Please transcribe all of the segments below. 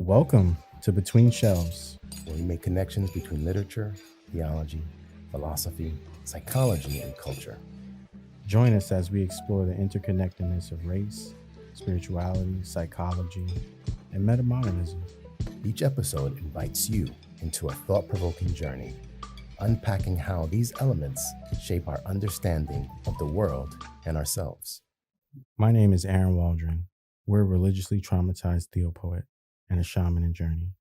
Welcome to Between Shelves, where we make connections between literature, theology, philosophy, psychology, and culture. Join us as we explore the interconnectedness of race, spirituality, psychology, and metamodernism. Each episode invites you into a thought-provoking journey, unpacking how these elements shape our understanding of the world and ourselves. My name is Aaron Waldron. We're a religiously traumatized Theopoet and a shaman in journey.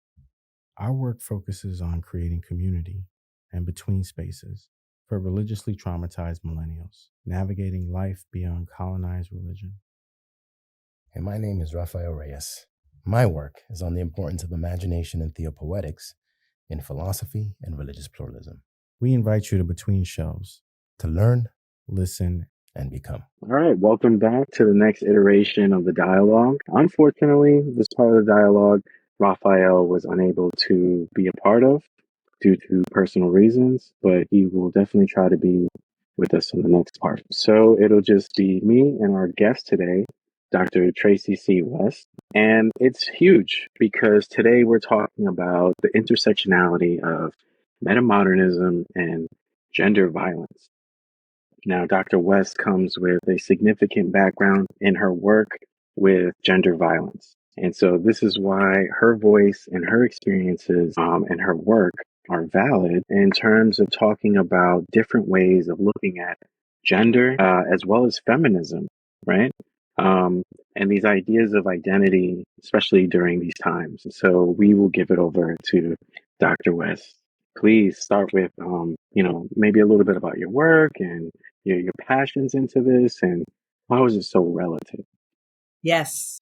Our work focuses on creating community and between spaces for religiously traumatized millennials, navigating life beyond colonized religion. And my name is Rafael Reyes. My work is on the importance of imagination and theopoetics in philosophy and religious pluralism. We invite you to Between Shelves to learn, listen, and become. All right, welcome back to the next iteration of the dialogue. Unfortunately, this part of the dialogue, Raphael was unable to be a part of due to personal reasons, but he will definitely try to be with us on the next part. So it'll just be me and our guest today, Dr. Tracy C. West. And it's huge because today we're talking about the intersectionality of metamodernism and gender violence. Now, Dr. West comes with a significant background in her work with gender violence. And so this is why her voice and her experiences and her work are valid in terms of talking about different ways of looking at gender as well as feminism, right? And these ideas of identity, especially during these times. So we will give it over to Dr. West. Please start with, maybe a little bit about your work and your passions into this, and how is it so relative? Yes.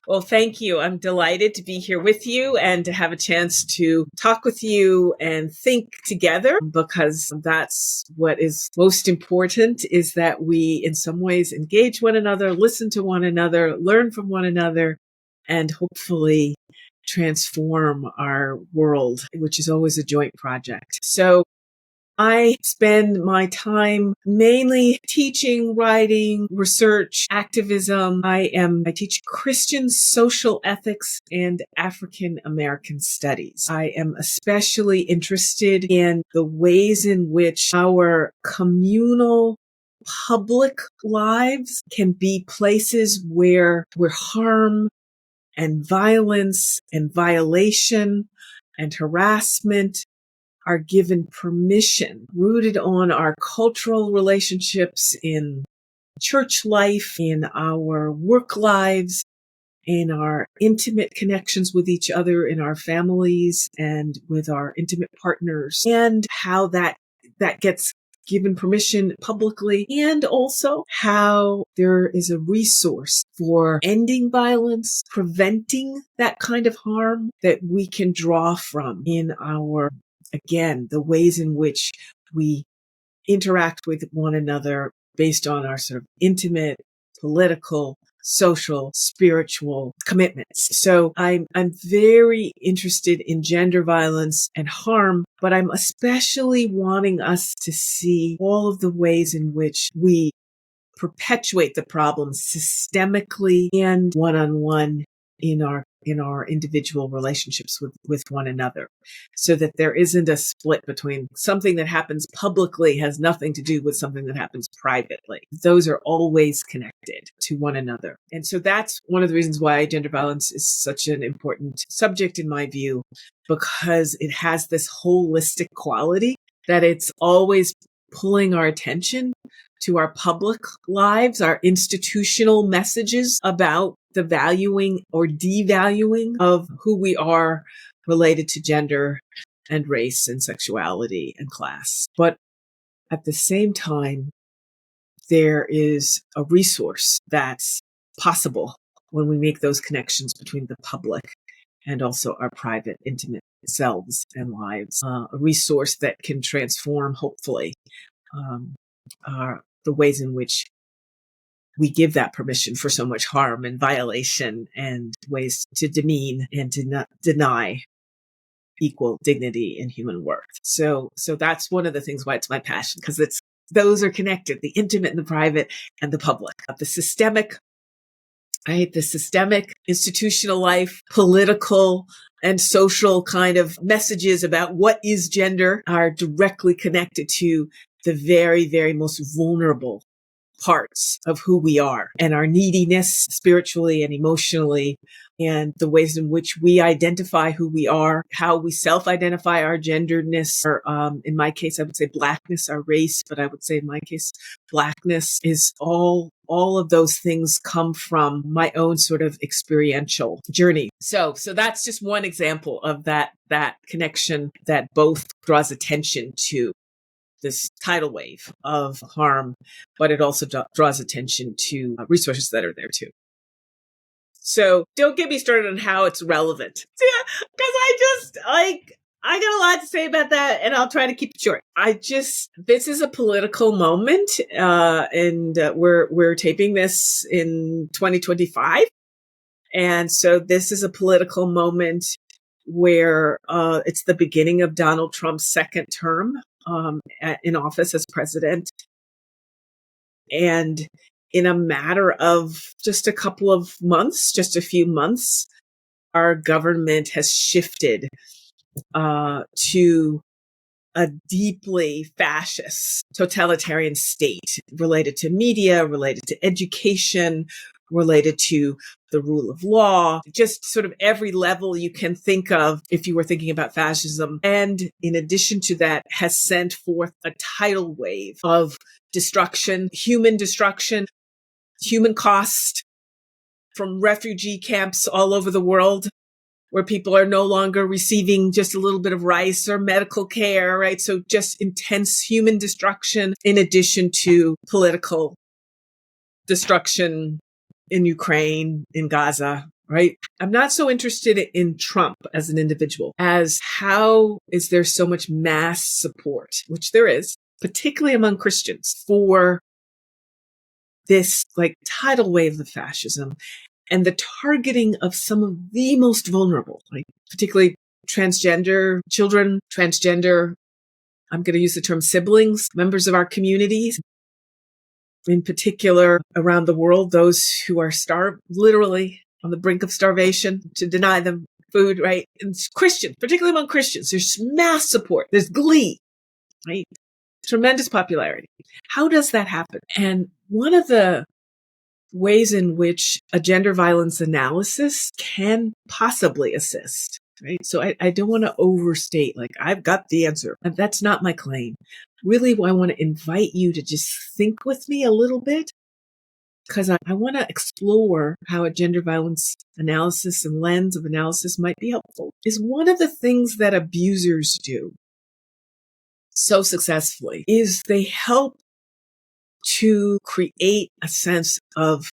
Well, thank you. I'm delighted to be here with you and to have a chance to talk with you and think together, because that's what is most important, is that we in some ways engage one another, listen to one another, learn from one another, and hopefully transform our world, which is always a joint project. So I spend my time mainly teaching, writing, research, activism. I teach Christian social ethics and African American studies. I am especially interested in the ways in which our communal public lives can be places where harm and violence and violation and harassment are given permission, rooted on our cultural relationships in church life, in our work lives, in our intimate connections with each other, in our families, and with our intimate partners, and how that gets given permission publicly, and also how there is a resource for ending violence, preventing that kind of harm that we can draw from in our, again, the ways in which we interact with one another based on our sort of intimate, political, social, spiritual commitments. So I'm very interested in gender violence and harm, but I'm especially wanting us to see all of the ways in which we perpetuate the problem systemically and one-on-one in our individual relationships with one another, so that there isn't a split between something that happens publicly has nothing to do with something that happens privately. Those are always connected to one another. And so that's one of the reasons why gender violence is such an important subject in my view, because it has this holistic quality that it's always pulling our attention to our public lives, our institutional messages about the valuing or devaluing of who we are related to gender and race and sexuality and class. But at the same time, there is a resource that's possible when we make those connections between the public and also our private, intimate selves and lives. A resource that can transform, hopefully, the ways in which we give that permission for so much harm and violation, and ways to demean and to not deny equal dignity and human worth. So that's one of the things why it's my passion, because those are connected, the intimate and the private and the public, the systemic right? The systemic, institutional life, political, and social kind of messages about what is gender are directly connected to the very, very most vulnerable parts of who we are and our neediness spiritually and emotionally, and the ways in which we identify who we are, how we self-identify our genderedness, or in my case, I would say blackness, our race, but I would say in my case, blackness is all of those things come from my own sort of experiential journey. So that's just one example of that connection that both draws attention to this tidal wave of harm, but it also draws attention to resources that are there too. So don't get me started on how it's relevant. Because I got a lot to say about that, and I'll try to keep it short. This is a political moment, and we're taping this in 2025. And so this is a political moment where it's the beginning of Donald Trump's second term in office as president. And in a matter of just a couple of months, just a few months, our government has shifted to a deeply fascist, totalitarian state related to media, related to education, related to the rule of law, just sort of every level you can think of if you were thinking about fascism. And in addition to that, has sent forth a tidal wave of destruction, human cost from refugee camps all over the world, where people are no longer receiving just a little bit of rice or medical care, right? So just intense human destruction in addition to political destruction in Ukraine, in Gaza, right? I'm not so interested in Trump as an individual as how is there so much mass support, which there is, particularly among Christians, for this like tidal wave of fascism and the targeting of some of the most vulnerable, like particularly transgender children, I'm going to use the term siblings, members of our communities, in particular around the world, those who are starved, literally on the brink of starvation, to deny them food, right? And Christians, particularly among Christians, there's mass support, there's glee, right? Tremendous popularity. How does that happen? And one of the ways in which a gender violence analysis can possibly assist, right? So I don't want to overstate, like, I've got the answer. And that's not my claim. Really, I want to invite you to just think with me a little bit, because I want to explore how a gender violence analysis and lens of analysis might be helpful. Is one of the things that abusers do so successfully is they help to create a sense of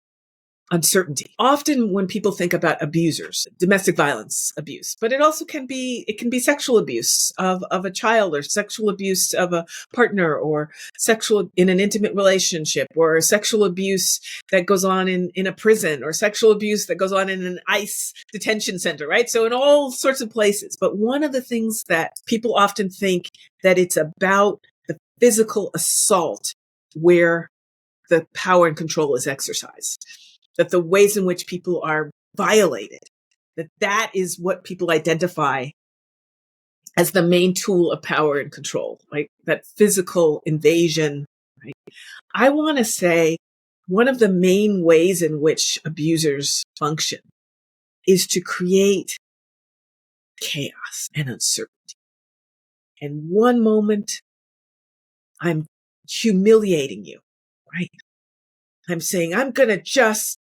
uncertainty. Often when people think about abusers, domestic violence abuse, but it can be sexual abuse of a child, or sexual abuse of a partner, or sexual in an intimate relationship, or sexual abuse that goes on in a prison, or sexual abuse that goes on in an ICE detention center, right? So in all sorts of places. But one of the things that people often think that it's about the physical assault where the power and control is exercised, that the ways in which people are violated, that is what people identify as the main tool of power and control, right? That physical invasion, right? I want to say one of the main ways in which abusers function is to create chaos and uncertainty. And one moment, I'm humiliating you, right? I'm saying, I'm going to just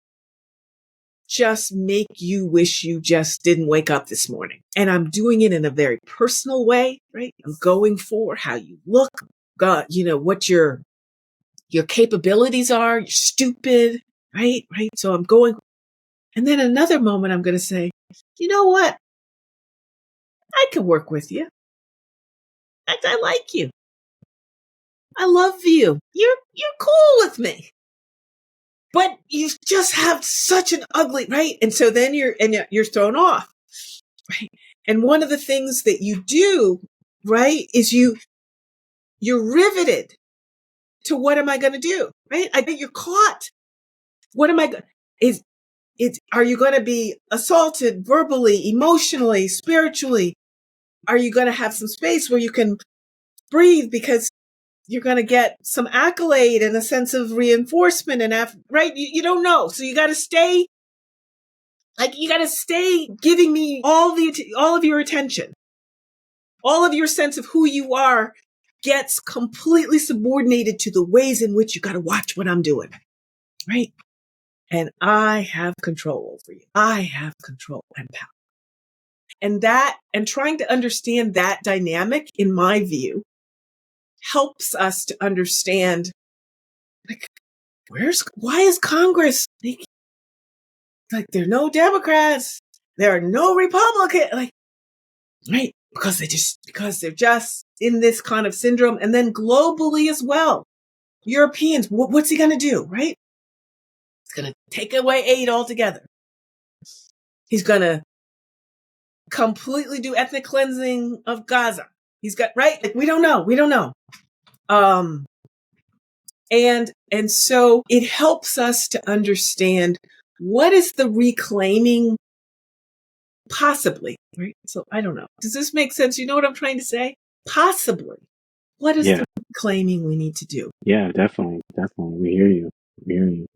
make you wish you just didn't wake up this morning. And I'm doing it in a very personal way, right? I'm going for how you look, God, what your capabilities are. You're stupid, right? Right. So I'm going. And then another moment, I'm going to say, you know what? I can work with you. I like you. I love you. You're cool with me. But you just have such an ugly, right? And so then you're thrown off, right? And one of the things that you do, right, is you're riveted to what am I going to do, right? I think you're caught. What am I going Are you going to be assaulted verbally, emotionally, spiritually? Are you going to have some space where you can breathe because you're going to get some accolade and a sense of reinforcement right? You don't know. So you got to stay, giving me all of your attention. All of your sense of who you are gets completely subordinated to the ways in which you got to watch what I'm doing. Right? And I have control over you. I have control and power. And trying to understand that dynamic, in my view, helps us to understand, like, why is Congress, like, there are no Democrats, there are no Republicans, like, right? Because they're just in this kind of syndrome. And then globally as well, Europeans, what's he going to do, right? He's going to take away aid altogether. He's going to completely do ethnic cleansing of Gaza. He's got, right? Like, we don't know. And so it helps us to understand what is the reclaiming possibly, right? So I don't know. Does this make sense? You know what I'm trying to say? Possibly. What is the reclaiming we need to do? Yeah, definitely. Definitely. We hear you.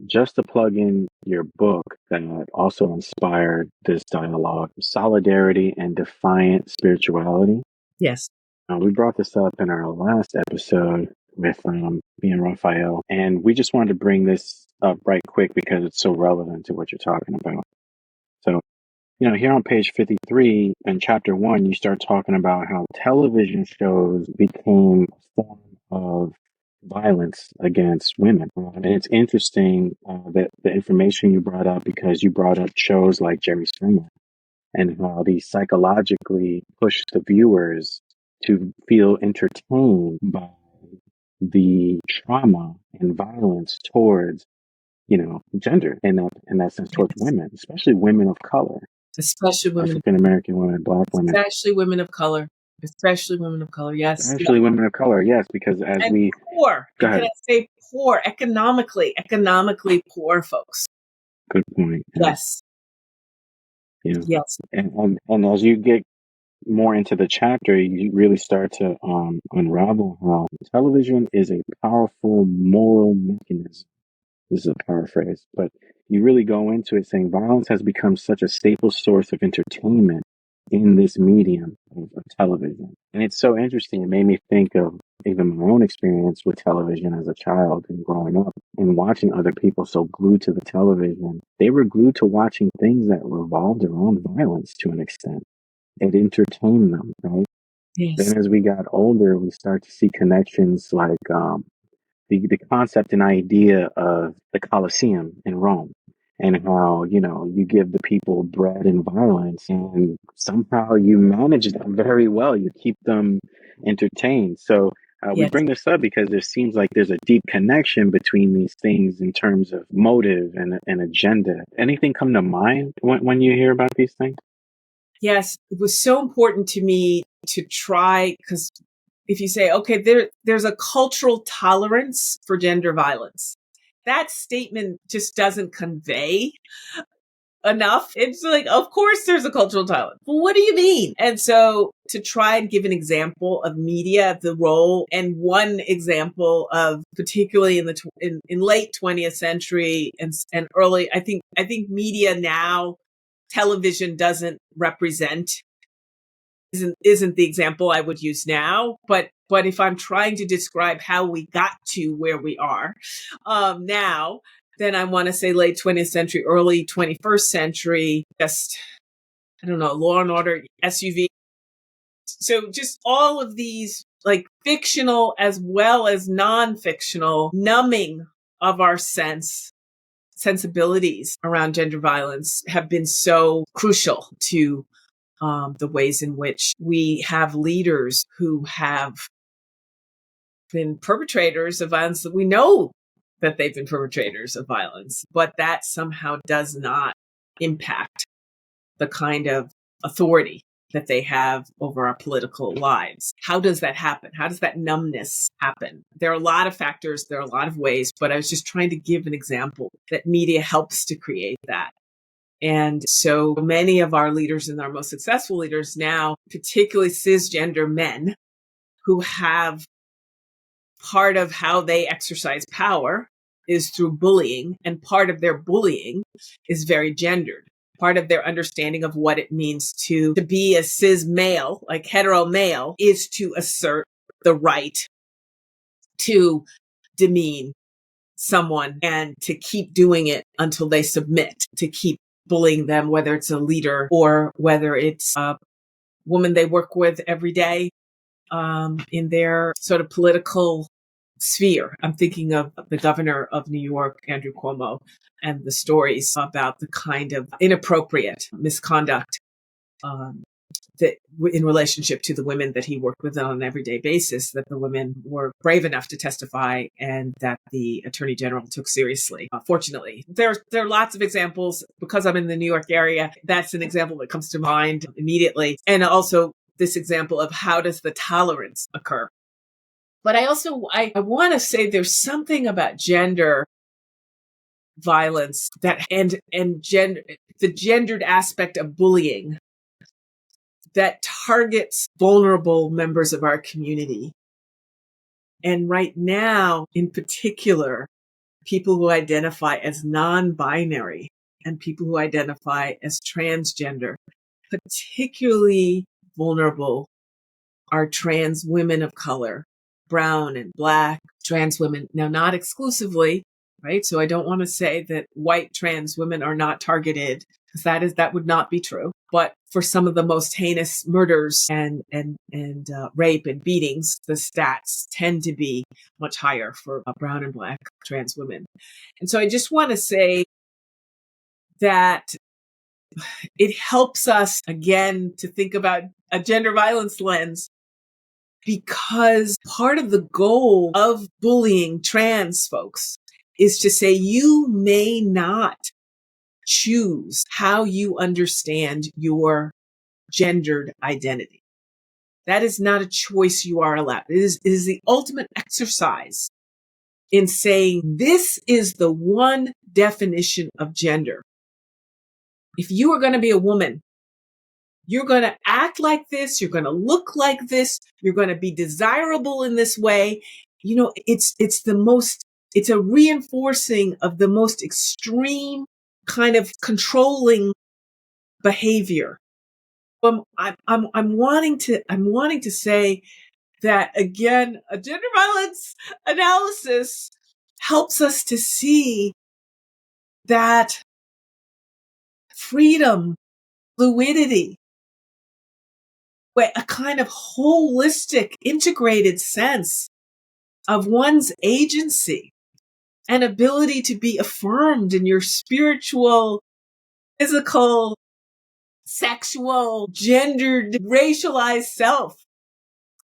Just to plug in your book that also inspired this dialogue, Solidarity and Defiant Spirituality. Yes. We brought this up in our last episode with me and Raphael, and we just wanted to bring this up right quick because it's so relevant to what you're talking about. So, here on page 53 in chapter 1, you start talking about how television shows became a form of violence against women. And it's interesting that the information you brought up, because you brought up shows like Jerry Springer and how these psychologically push the viewers to feel entertained by the trauma and violence towards, gender in that sense, towards women, especially women of color. Especially women, African American women, Black women. Especially women of color. Yes. Especially women of color, yes, because poor. Go ahead. Can I say poor, economically poor folks. Good point. Yes. Yeah. Yes. And as you get more into the chapter, you really start to unravel how television is a powerful moral mechanism. This is a paraphrase, but you really go into it saying violence has become such a staple source of entertainment in this medium of television. And it's so interesting. It made me think of even my own experience with television as a child and growing up and watching other people so glued to the television. They were glued to watching things that revolved around violence to an extent. It entertained them, right? Yes. Then as we got older, we start to see connections like the concept and idea of the Colosseum in Rome and how, you give the people bread and violence and somehow you manage them very well. You keep them entertained. So we bring this up because there seems like there's a deep connection between these things in terms of motive and agenda. Anything come to mind when you hear about these things? Yes, it was so important to me to try, because if you say, okay, there's a cultural tolerance for gender violence, that statement just doesn't convey enough. It's like, of course there's a cultural tolerance. Well, what do you mean? And so to try and give an example of media, the role, and one example of particularly in late 20th century and early, I think media now, television doesn't represent, isn't the example I would use now, but if I'm trying to describe how we got to where we are now, then I want to say late 20th century, early 21st century, just, I don't know, Law and Order, SUV. So just all of these, like, fictional as well as non-fictional numbing of our sensibilities around gender violence have been so crucial to the ways in which we have leaders who have been perpetrators of violence, that we know that they've been perpetrators of violence, but that somehow does not impact the kind of authority that they have over our political lives. How does that happen? How does that numbness happen? There are a lot of factors, there are a lot of ways, but I was just trying to give an example that media helps to create that. And so many of our leaders and our most successful leaders now, particularly cisgender men, who have part of how they exercise power is through bullying, and part of their bullying is very gendered. Part of their understanding of what it means to be a cis male, like hetero male, is to assert the right to demean someone and to keep doing it until they submit, to keep bullying them, whether it's a leader or whether it's a woman they work with every day in their sort of political sphere. I'm thinking of the governor of New York, Andrew Cuomo, and the stories about the kind of inappropriate misconduct that in relationship to the women that he worked with on an everyday basis, that the women were brave enough to testify and that the attorney general took seriously. Fortunately, there are lots of examples. Because I'm in the New York area, that's an example that comes to mind immediately. And also this example of how does the tolerance occur? But I want to say there's something about gender violence that and gender, the gendered aspect of bullying that targets vulnerable members of our community. And right now, in particular, people who identify as non-binary and people who identify as transgender, particularly vulnerable are trans women of color, brown and black trans women. Now, not exclusively, right? So I don't want to say that white trans women are not targeted, because that would not be true. But for some of the most heinous murders and rape and beatings, the stats tend to be much higher for brown and black trans women. And so I just want to say that it helps us again to think about a gender violence lens, because part of the goal of bullying trans folks is to say you may not choose how you understand your gendered identity. That is not a choice you are allowed. It is the ultimate exercise in saying this is the one definition of gender. If you are going to be a woman, you're going to act like this. You're going to look like this. You're going to be desirable in this way. You know, it's a reinforcing of the most extreme kind of controlling behavior. I'm wanting to say that again, a gender violence analysis helps us to see that freedom, fluidity, a kind of holistic, integrated sense of one's agency and ability to be affirmed in your spiritual, physical, sexual, gendered, racialized self,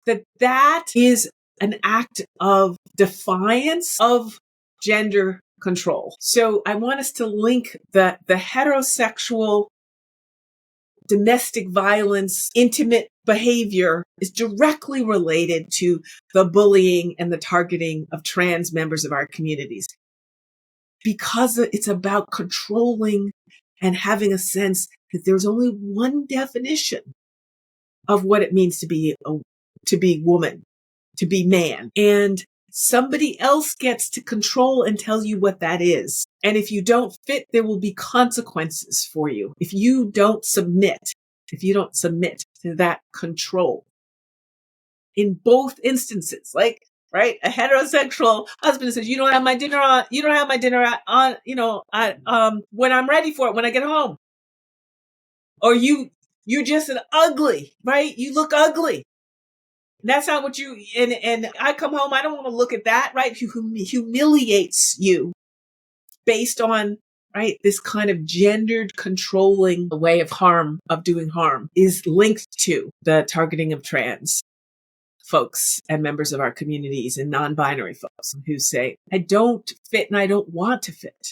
that is an act of defiance of gender control. So I want us to link the heterosexual domestic violence, intimate behavior is directly related to the bullying and the targeting of trans members of our communities, because it's about controlling and having a sense that there's only one definition of what it means to be woman, to be man. And somebody else gets to control and tell you what that is. And if you don't fit, there will be consequences for you. If you don't submit to that control. In both instances, like, right, a heterosexual husband says, you don't have my dinner on, when I'm ready for it, when I get home. Or you're just an ugly, right? You look ugly. That's not what and I come home, I don't want to look at that, right? Humiliates you based on, right, this kind of gendered controlling way of doing harm is linked to the targeting of trans folks and members of our communities and non-binary folks who say, I don't fit and I don't want to fit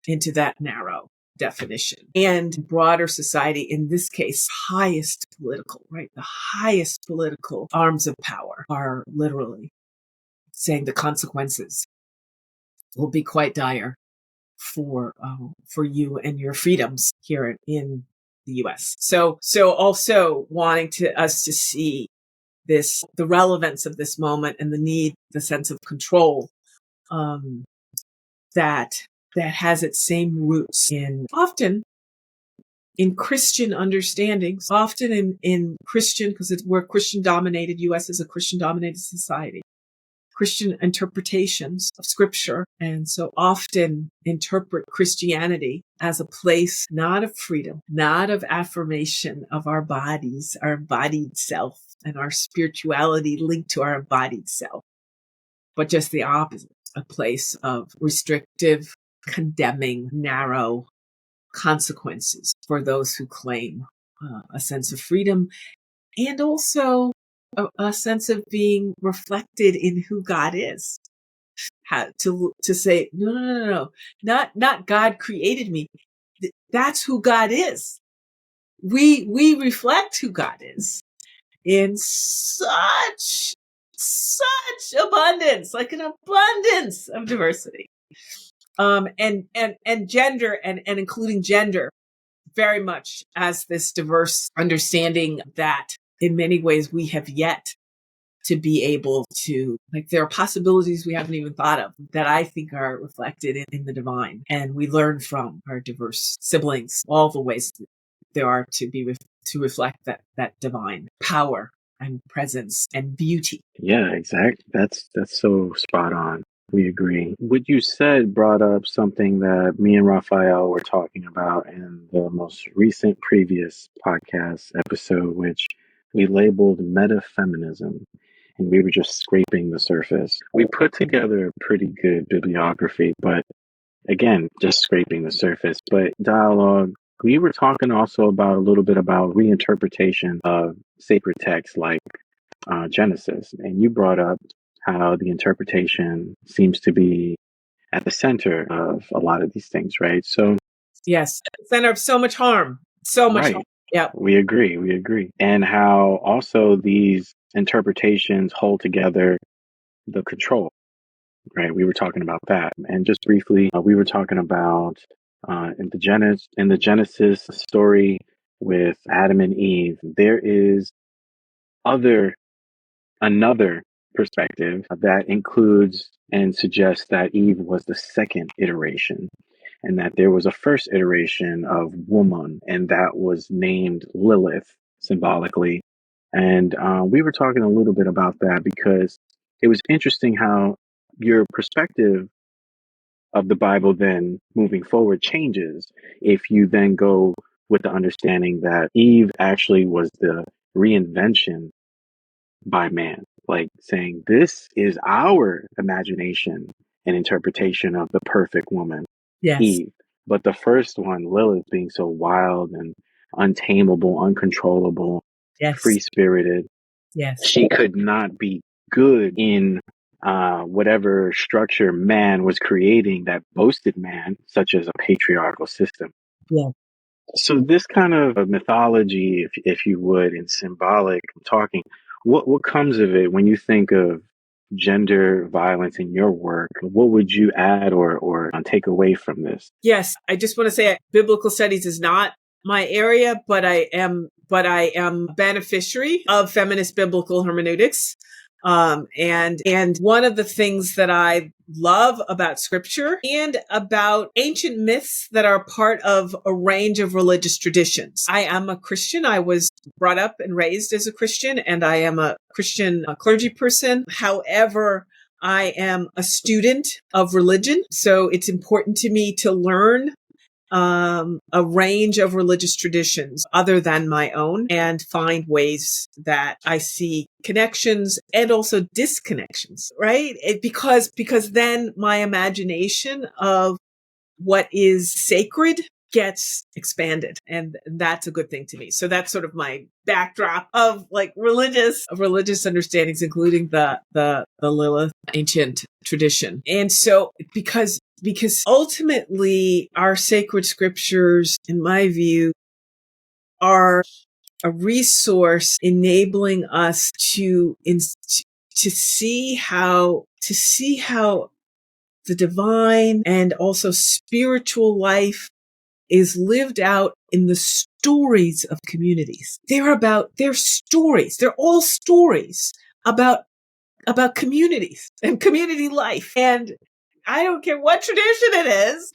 into that narrow definition. And broader society, in this case, highest political, right? The highest political arms of power are literally saying the consequences will be quite dire for you and your freedoms here in the U.S. So also wanting us to see the relevance of this moment and the sense of control that has its same roots often in Christian understandings, often in Christian, because we're Christian dominated. U.S. is a Christian dominated society. Christian interpretations of scripture, and so often interpret Christianity as a place not of freedom, not of affirmation of our bodies, our embodied self, and our spirituality linked to our embodied self, but just the opposite, a place of restrictive, condemning, narrow consequences for those who claim a sense of freedom, and also a sense of being reflected in who God is. To say no, not God created me. That's who God is. We reflect who God is in such abundance, like an abundance of diversity, and gender and including gender very much as this diverse understanding that in many ways we have yet to be able to, like, there are possibilities we haven't even thought of that I think are reflected in the divine. And we learn from our diverse siblings all the ways there are to reflect that divine power and presence and beauty. Yeah, exactly. That's so spot on. We agree. What you said brought up something that me and Raphael were talking about in the most recent previous podcast episode, which we labeled meta-feminism. And we were just scraping the surface. We put together a pretty good bibliography, but again, just scraping the surface. But dialogue, we were talking also about a little bit about reinterpretation of sacred texts like Genesis. And you brought up how the interpretation seems to be at the center of a lot of these things, right? So, yes, at the center of so much harm, so much harm. Yeah, we agree. And how also these interpretations hold together the control, right? We were talking about that. And just briefly, we were talking about in the Genesis story with Adam and Eve, there is another perspective that includes and suggests that Eve was the second iteration and that there was a first iteration of woman, and that was named Lilith symbolically. And we were talking a little bit about that because it was interesting how your perspective of the Bible then moving forward changes if you then go with the understanding that Eve actually was the reinvention by man, like saying this is our imagination and interpretation of the perfect woman, yes, Eve. But the first one, Lilith, being so wild and untamable, uncontrollable, yes, free spirited, yes, she could not be good in whatever structure man was creating that boasted man, such as a patriarchal system. yeah. So this kind of mythology, if you would, and symbolic talking, what comes of it when you think of gender violence in your work? What would you add or take away from this? Yes, I just want to say biblical studies is not my area, but I am a beneficiary of feminist biblical hermeneutics. And one of the things that I love about scripture and about ancient myths that are part of a range of religious traditions. I am a Christian. I was brought up and raised as a Christian, and I am a Christian clergy person. However, I am a student of religion, so it's important to me to learn a range of religious traditions other than my own and find ways that I see connections and also disconnections, right? Because then my imagination of what is sacred gets expanded, and that's a good thing to me. So that's sort of my backdrop of like religious understandings, including the Lilith ancient tradition. And so because ultimately our sacred scriptures, in my view, are a resource enabling us to see how the divine and also spiritual life is lived out in the stories of communities. They're stories. They're all stories about communities and community life. And I don't care what tradition it is,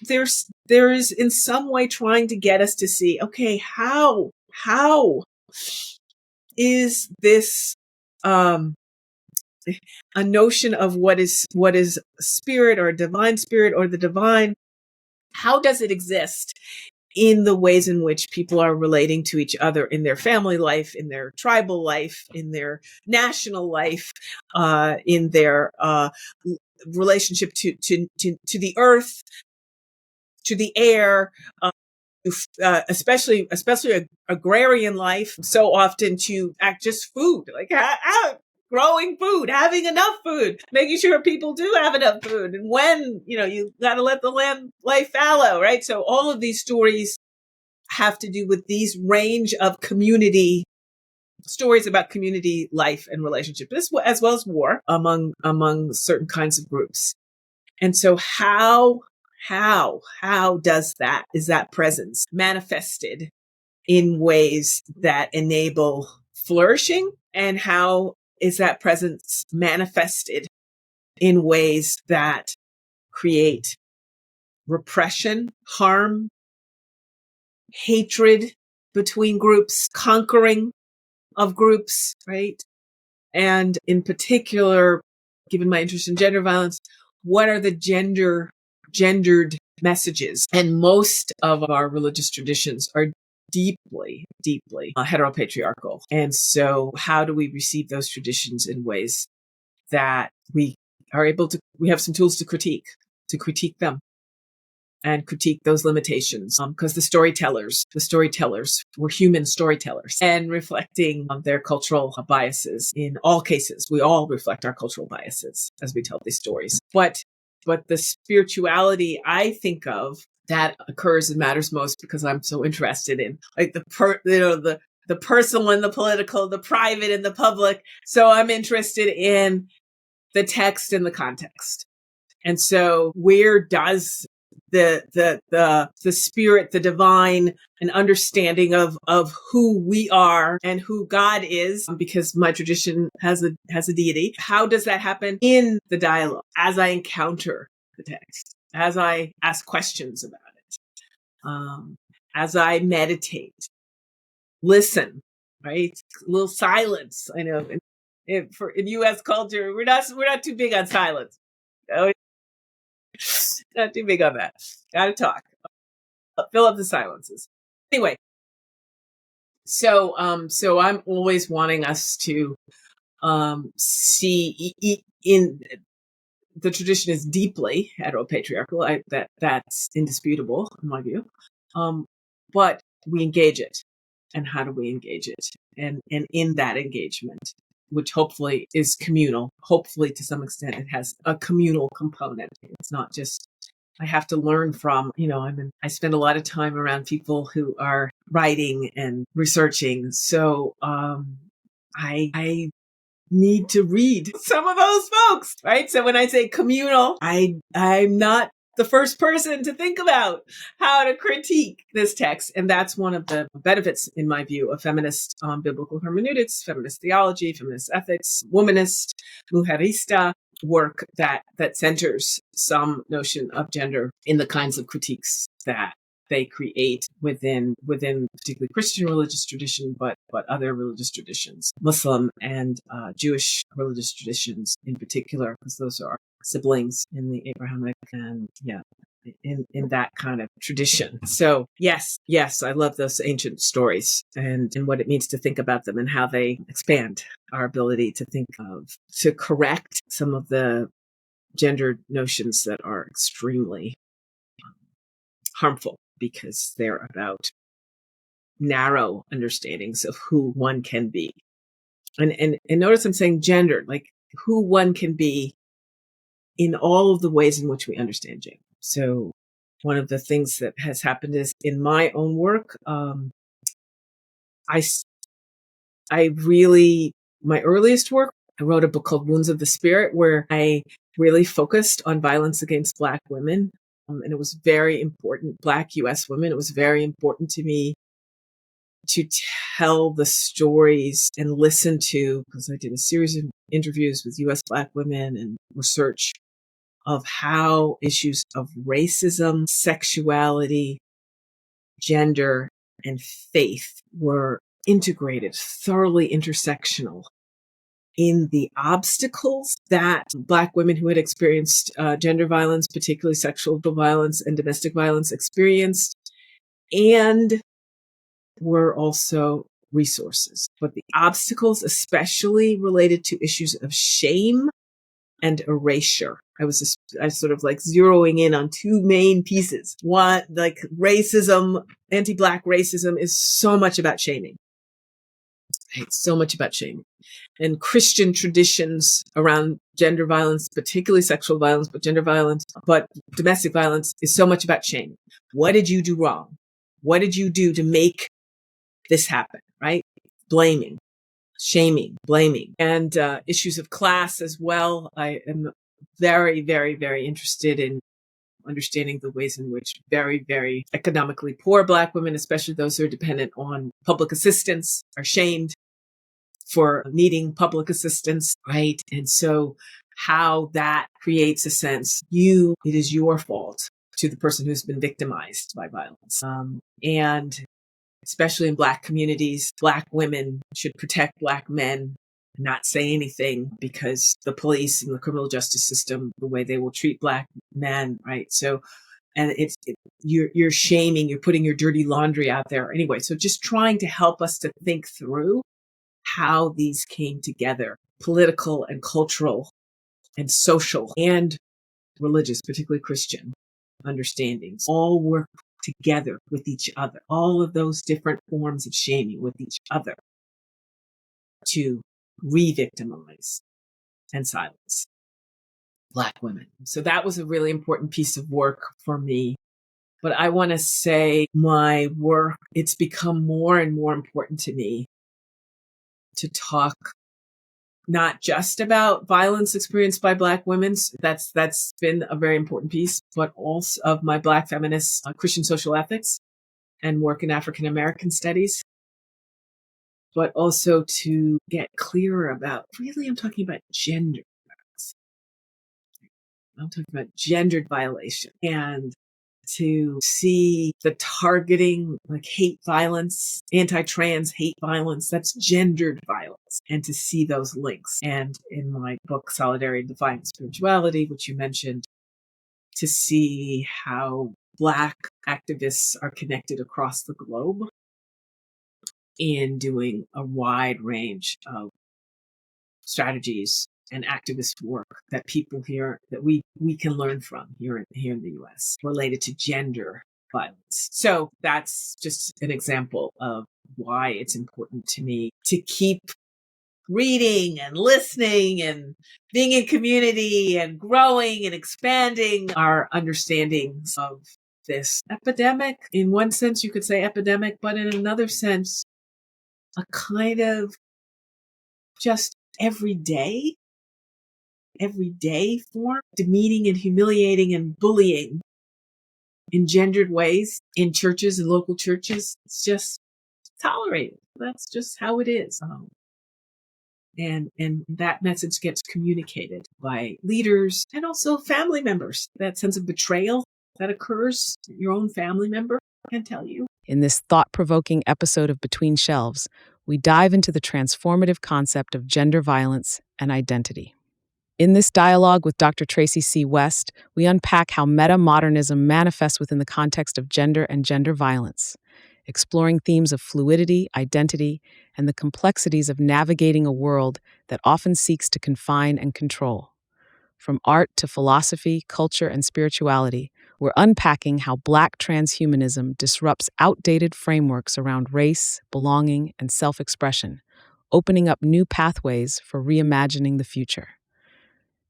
there is in some way trying to get us to see, okay, how is this a notion of what is spirit or divine spirit or the divine, how does it exist in the ways in which people are relating to each other in their family life, in their tribal life, in their national life, in their relationship to the earth, to the air, especially agrarian life, so often to act just food, like growing food, having enough food, making sure people do have enough food. And when, you got to let the land lay fallow, right? So all of these stories have to do with these range of community stories about community life and relationship, as well as war among certain kinds of groups. And so how is that presence manifested in ways that enable flourishing? And how is that presence manifested in ways that create repression, harm, hatred between groups, conquering of groups, right? And in particular, given my interest in gender violence, what are the gendered messages? And most of our religious traditions are deeply heteropatriarchal. And so how do we receive those traditions in ways that we are able to, we have some tools to critique them and critique those limitations, because the storytellers were human storytellers and reflecting their cultural biases. In all cases, we all reflect our cultural biases as we tell these stories. But the spirituality I think of that occurs and matters most, because I'm so interested in like the personal and the political, the private and the public. So I'm interested in the text and the context. And so where does the spirit, the divine, an understanding of who we are and who God is, because my tradition has a deity. How does that happen in the dialogue as I encounter the text, as I ask questions about it, as I meditate, listen, right? A little silence. I know in U.S. culture, we're not too big on silence. Not too big on that. Gotta talk. Fill up the silences. Anyway, so I'm always wanting us to see in the tradition is deeply heteropatriarchal. That's indisputable in my view. But we engage it, and how do we engage it? And in that engagement, which hopefully is communal, hopefully to some extent it has a communal component. It's not just I have to learn from, I spend a lot of time around people who are writing and researching. So I need to read some of those folks, right? So when I say communal, I'm not the first person to think about how to critique this text. And that's one of the benefits, in my view, of feminist biblical hermeneutics, feminist theology, feminist ethics, womanist, mujerista work that centers some notion of gender in the kinds of critiques that they create within particularly Christian religious tradition, but other religious traditions, Muslim and Jewish religious traditions in particular, because those are siblings in the Abrahamic and in that kind of tradition. So yes, I love those ancient stories and what it means to think about them and how they expand our ability to think of, to correct some of the gendered notions that are extremely harmful, because they're about narrow understandings of who one can be. And notice I'm saying gendered, like who one can be in all of the ways in which we understand gender. So one of the things that has happened is in my own work, my earliest work, I wrote a book called Wounds of the Spirit, where I really focused on violence against Black women. And it was very important, Black US women, it was very important to me to tell the stories and listen to, because I did a series of interviews with US Black women and research of how issues of racism, sexuality, gender, and faith were integrated, thoroughly intersectional in the obstacles that Black women who had experienced gender violence, particularly sexual violence and domestic violence, experienced, and were also resources. But the obstacles, especially related to issues of shame and erasure. I was sort of like zeroing in on two main pieces. One, like racism, anti-Black racism is so much about shaming. It's so much about shaming. And Christian traditions around gender violence, particularly sexual violence, but gender violence, but domestic violence is so much about shame. What did you do wrong? What did you do to make this happen, right? Blaming, shaming, blaming, and issues of class as well. I am very, very, very interested in understanding the ways in which very, very economically poor Black women, especially those who are dependent on public assistance, are shamed for needing public assistance, right? And so how that creates a sense, it is your fault to the person who's been victimized by violence. And especially in Black communities, Black women should protect Black men and not say anything because the police and the criminal justice system, the way they will treat Black men, right? So, and you're shaming, you're putting your dirty laundry out there anyway. So just trying to help us to think through how these came together, political and cultural and social and religious, particularly Christian understandings, all work together with each other, all of those different forms of shaming with each other to re-victimize and silence Black women. So that was a really important piece of work for me. But I want to say my work, it's become more and more important to me to talk not just about violence experienced by Black women. That's been a very important piece, but also of my Black feminist Christian social ethics and work in African American studies, but also to get clearer about, really, I'm talking about gender. I'm talking about gendered violation, and to see the targeting, like hate violence, anti-trans hate violence, that's gendered violence, and to see those links. And in my book, Solidarity, Defying Spirituality, which you mentioned, to see how Black activists are connected across the globe in doing a wide range of strategies and activist work that people here, that we can learn from here in the US related to gender violence. So that's just an example of why it's important to me to keep reading and listening and being in community and growing and expanding our understandings of this epidemic. In one sense, you could say epidemic, but in another sense, a kind of just everyday form, demeaning and humiliating and bullying in gendered ways in churches and local churches. It's just tolerated. That's just how it is. And that message gets communicated by leaders and also family members. That sense of betrayal that occurs, your own family member can tell you. In this thought-provoking episode of Between Shelves, we dive into the transformative concept of gender violence and identity. In this dialogue with Dr. Tracy C. West, we unpack how meta-modernism manifests within the context of gender and gender violence, exploring themes of fluidity, identity, and the complexities of navigating a world that often seeks to confine and control. From art to philosophy, culture, and spirituality, we're unpacking how Black transhumanism disrupts outdated frameworks around race, belonging, and self-expression, opening up new pathways for reimagining the future.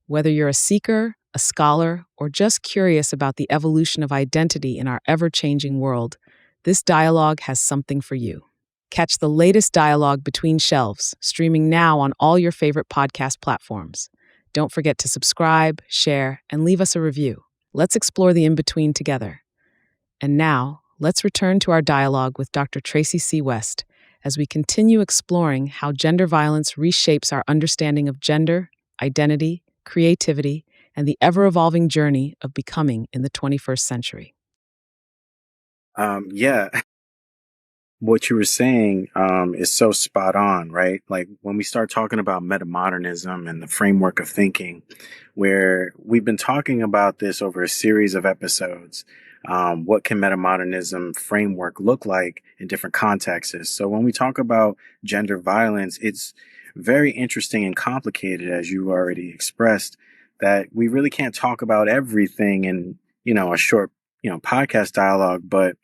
Whether you're a seeker, a scholar, or just curious about the evolution of identity in our ever-changing world, this dialogue has something for you. Catch the latest dialogue Between Shelves, streaming now on all your favorite podcast platforms. Don't forget to subscribe, share, and leave us a review. Let's explore the in-between together. And now, let's return to our dialogue with Dr. Tracy C. West as we continue exploring how gender violence reshapes our understanding of gender, identity, creativity, and the ever-evolving journey of becoming in the 21st century. Yeah, what you were saying is so spot on, right? Like when we start talking about metamodernism and the framework of thinking, where we've been talking about this over a series of episodes. What can metamodernism framework look like in different contexts? So when we talk about gender violence, it's very interesting and complicated, as you already expressed, that we really can't talk about everything in, a short, podcast dialogue, but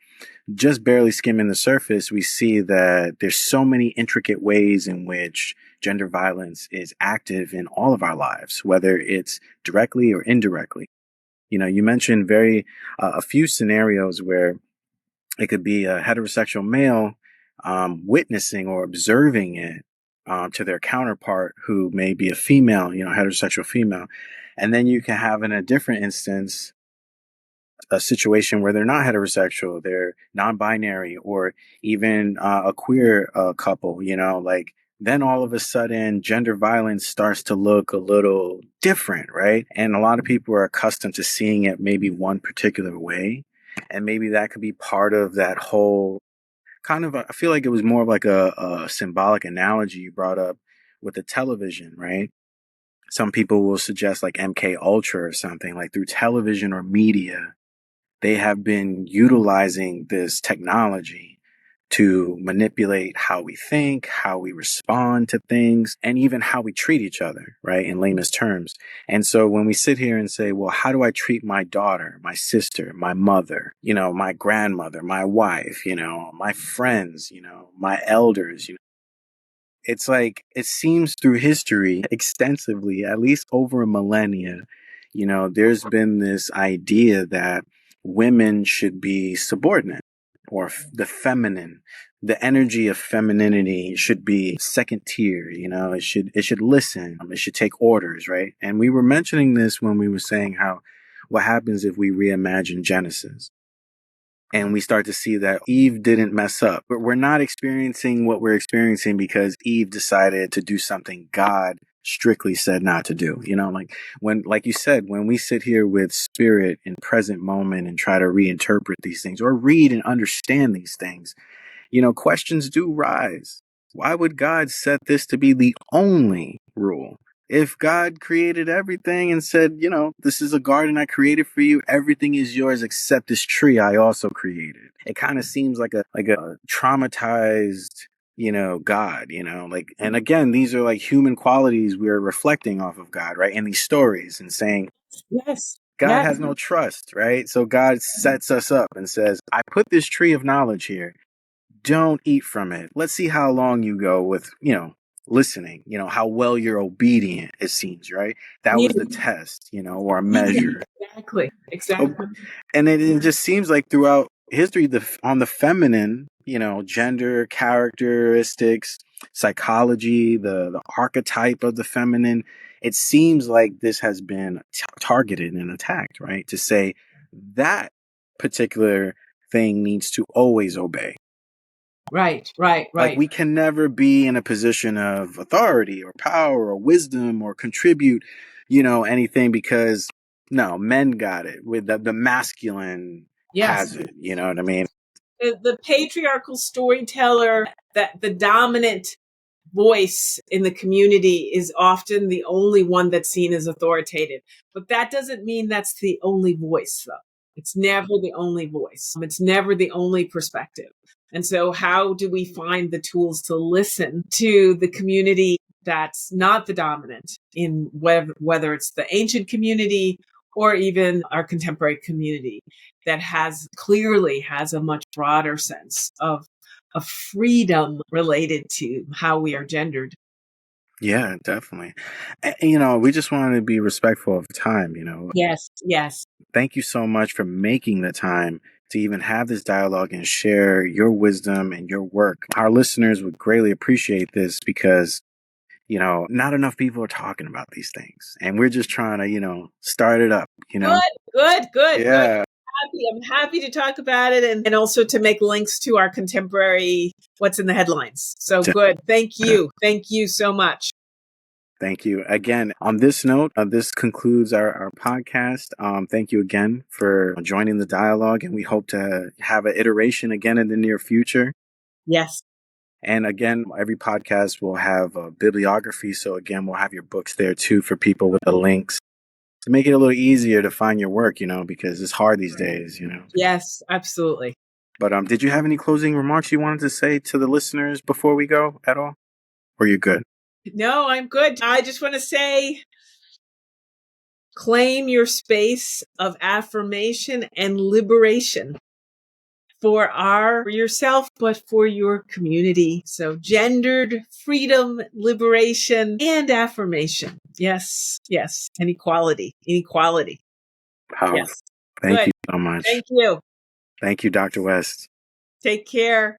just barely skimming the surface, we see that there's so many intricate ways in which gender violence is active in all of our lives, whether it's directly or indirectly. You mentioned a few scenarios where it could be a heterosexual male witnessing or observing it to their counterpart who may be a female, heterosexual female. And then you can have in a different instance a situation where they're not heterosexual, they're non-binary, or even a queer couple, like then all of a sudden gender violence starts to look a little different, right? And a lot of people are accustomed to seeing it maybe one particular way. And maybe that could be part of that whole kind of, I feel like it was more of like a symbolic analogy you brought up with the television, right? Some people will suggest like MK Ultra or something, like through television or media they have been utilizing this technology to manipulate how we think, how we respond to things, and even how we treat each other, right? In layman's terms. And so when we sit here and say, well, how do I treat my daughter, my sister, my mother, my grandmother, my wife, my friends, my elders, it's like it seems through history extensively, at least over a millennia, there's been this idea that women should be subordinate or the feminine. The energy of femininity should be second tier, it should listen, it should take orders, right? And we were mentioning this when we were saying how what happens if we reimagine Genesis and we start to see that Eve didn't mess up. But we're not experiencing what we're experiencing because Eve decided to do something God strictly said not to do. Like you said, when we sit here with spirit in present moment and try to reinterpret these things or read and understand these things, questions do rise. Why would God set this to be the only rule? If God created everything and said, this is a garden I created for you, everything is yours except this tree I also created. It kind of seems like a traumatized, God, and again, these are like human qualities we're reflecting off of God, right? In these stories and saying, Yes. God Yes. has no trust, right? So God sets us up and says, I put this tree of knowledge here. Don't eat from it. Let's see how long you go with, listening, how well you're obedient, it seems, right? That Yeah. was the test, or a measure. Exactly. Oh, Exactly. and it just seems like throughout history, on the feminine, gender characteristics, psychology, the archetype of the feminine, it seems like this has been targeted and attacked, right? To say that particular thing needs to always obey. Right. Like we can never be in a position of authority or power or wisdom or contribute, anything because no, men got it with the masculine Yes. has it. You know what I mean? The patriarchal storyteller, that the dominant voice in the community is often the only one that's seen as authoritative. But that doesn't mean that's the only voice, though. It's never the only voice. It's never the only perspective. And so how do we find the tools to listen to the community that's not the dominant in whether it's the ancient community or even our contemporary community that clearly has a much broader sense of freedom related to how we are gendered. Yeah, definitely. We just wanted to be respectful of time, Yes, yes. Thank you so much for making the time to even have this dialogue and share your wisdom and your work. Our listeners would greatly appreciate this because not enough people are talking about these things. And we're just trying to, start it up, Good. Yeah. I'm happy to talk about it and also to make links to our contemporary what's in the headlines. So good. Thank you. Thank you so much. Thank you. Again, on this note, this concludes our podcast. Thank you again for joining the dialogue, and we hope to have an iteration again in the near future. Yes. And again, every podcast will have a bibliography. So again, we'll have your books there too for people with the links to make it a little easier to find your work, because it's hard these days, Yes, absolutely. But did you have any closing remarks you wanted to say to the listeners before we go at all? Or you're good? No, I'm good. I just want to say, claim your space of affirmation and liberation for yourself, but for your community. So gendered freedom, liberation, and affirmation. Yes. And equality. Powerful. Yes. Thank Good. you so much. Thank you. Thank you, Dr. West. Take care.